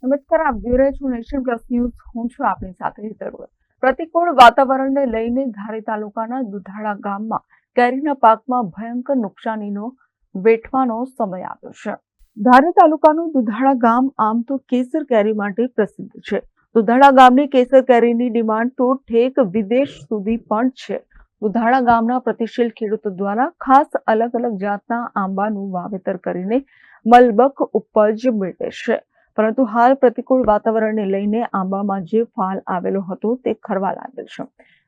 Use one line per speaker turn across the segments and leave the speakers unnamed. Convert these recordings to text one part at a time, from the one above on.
નમસ્કાર, આપ જોઈ રહ્યા છો નેશન પ્લસ ન્યૂઝ. હું છું આપની સાથે હિતલ. પ્રતિકૂળ વાતાવરણને લઈને ધારી તાલુકાના દુધાળા ગામમાં કેરીના પાકમાં ભયંકર નુકસાનીનો વેઠવાનો સમય આવ્યો છે. ધારી તાલુકાનું દુધાળા ગામ આમ તો કેસર કેરી માટે પ્રસિદ્ધ છે. દુધાળા ગામની કેસર કેરીની ડિમાન્ડ તો ઠેક વિદેશ સુધી પણ છે. દુધાળા ગામના પ્રતિશીલ ખેડૂતો દ્વારા ખાસ અલગ અલગ જાતના આંબાનું વાવેતર કરીને મલબક ઉપજ મેળવે છે. પરંતુ હાલ પ્રતિકૂળ વાતાવરણને લઈને આંબામાં જે ફાલ આવેલો હતો તે ખરવા લાગેલ છે,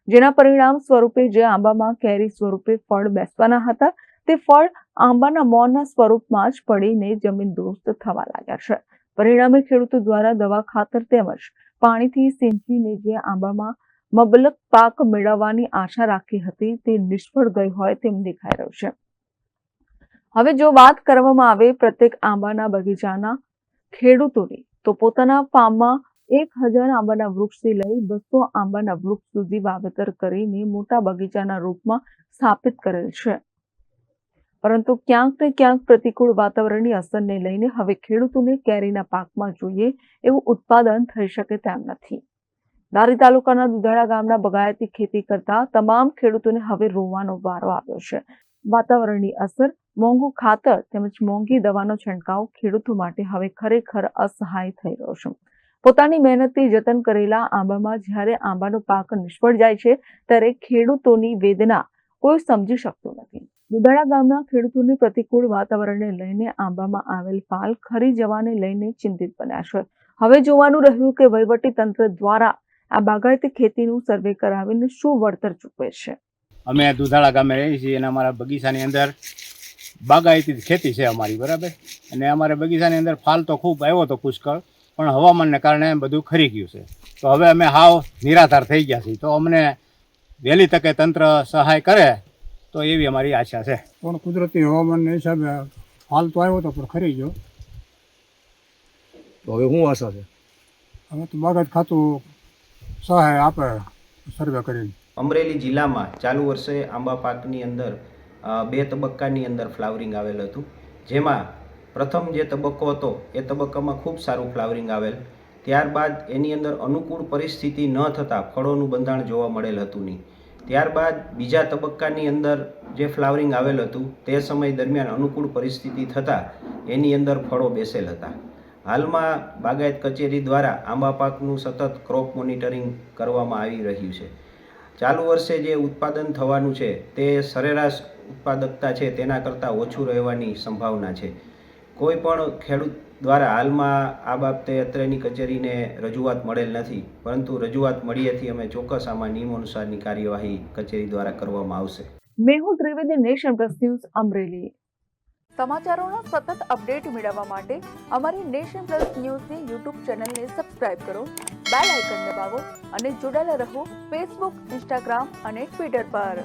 જેના પરિણામ સ્વરૂપે જે આંબામાં કેરી સ્વરૂપે ફળ બેસવાના હતા તે ફળ આંબાના મોરના સ્વરૂપમાં જ પડીને જમીનદોસ્ત થવા લાગ્યા છે. પરિણામે ખેડૂતો દ્વારા દવા, ખાતર તેમજ પાણીથી સિંચીને જે આંબામાં મબલક પાક મેળવવાની આશા રાખી હતી તે નિષ્ફળ ગઈ હોય તેમ દેખાઈ રહ્યું છે. હવે જો વાત કરવામાં આવે પ્રત્યેક આંબાના બગીચાના ખેડૂતોની, તો પોતાના ફાર્મમાં 1000 આંબાના વૃક્ષથી લઈ 200 આંબાના વૃક્ષ સુધી વાવેતર કરીને મોટા બગીચાના રૂપમાં સ્થાપિત કરેલ છે. પરંતુ ક્યાંક ને ક્યાંક પ્રતિકૂળ વાતાવરણની અસરને લઈને હવે ખેડૂતોને કેરીના પાકમાં જોઈએ એવું ઉત્પાદન થઈ શકે તેમ નથી. ધારી તાલુકાના દુધાળા ગામના બગાયતી ખેતી કરતા તમામ ખેડૂતોને હવે રોવાનો વારો આવ્યો છે. વાતાવરણની અસર, મોંઘું ખાતર તેમજ મોંઘી દવાનો છંટકાવ ખેડૂતો માટે હવે ખરેખર અસહાય થઈ રહ્યો છે. પોતાની મહેનતથી જતન કરેલા આંબામાં જ્યારે આંબાનો પાક નિષ્ફળ જાય છે ત્યારે ખેડૂતોની વેદના કોઈ સમજી શકતું નથી. દુધાળા ગામના ખેડૂતોને પ્રતિકૂળ વાતાવરણને લઈને આંબામાં આવેલ ફાલ ખરી જવાને લઈને ચિંતિત બન્યા છે. હવે જોવાનું રહ્યું કે વહીવટી તંત્ર દ્વારા આ બાગાયતી ખેતીનું સર્વે કરાવીને શું વળતર ચૂકવે છે.
અમે દુધાળા ગામે રહીએ છીએ અને અમારા બગીચાની અંદર બાગાયતી ખેતી છે અમારી, બરાબર. અને અમારા બગીચાની અંદર ફાલ તો ખૂબ આવ્યો હતો પુષ્કળ, પણ હવામાનને કારણે બધું ખરી ગયું છે. તો હવે અમે હાવ નિરાધાર થઈ ગયા છીએ. તો અમને વહેલી તકે તંત્ર સહાય કરે તો એવી અમારી આશા છે.
પણ કુદરતી હવામાનના હિસાબે ફાલ તો આવ્યો હતો પણ ખરી ગયો.
તો હવે શું આશા છે?
હવે તો બાગાયત ખાતું સહાય આપે સર્વે કરીને.
અમરેલી જિલ્લામાં ચાલુ વર્ષે આંબા પાકની અંદર 2 તબક્કાની અંદર ફ્લાવરિંગ આવેલ હતું. જેમાં પ્રથમ જે તબક્કો હતો એ તબક્કામાં ખૂબ સારું ફ્લાવરિંગ આવેલ. ત્યારબાદ એની અંદર અનુકૂળ પરિસ્થિતિ ન થતાં ફળોનું બંધાણ જોવા મળેલ હતું નહીં. ત્યારબાદ બીજા તબક્કાની અંદર જે ફ્લાવરિંગ આવેલ હતું તે સમય દરમિયાન અનુકૂળ પરિસ્થિતિ થતાં એની અંદર ફળો બેસેલ હતા. હાલમાં બાગાયત કચેરી દ્વારા આંબા પાકનું સતત ક્રોપ મોનિટરિંગ કરવામાં આવી રહ્યું છે. ચાલુ વર્ષે જે ઉત્પાદન થવાનું છે તે સરેરાશ ઉત્પાદકતા છે તેના કરતાં ઓછું રહેવાની સંભાવના છે. કોઈ પણ ખેડૂત દ્વારા હાલમાં આ બાબતે અત્રેની કચેરીને રજૂઆત મળેલ નથી, પરંતુ રજૂઆત મળીએથી અમે ચોક્કસ આમાં નિયમો અનુસારની કાર્યવાહી કચેરી દ્વારા કરવામાં આવશે.
Mehul Trivedi, nation plus news, Amreli. સમાચારોના સતત અપડેટ મેળવવા માટે અમારી નેશન પ્લસ ન્યૂઝની યુટ્યુબ ચેનલને સબસ્ક્રાઇબ કરો, બેલ આઇકન દબાવો અને જોડાયેલા રહો ફેસબુક, ઇન્સ્ટાગ્રામ અને ટ્વિટર પર.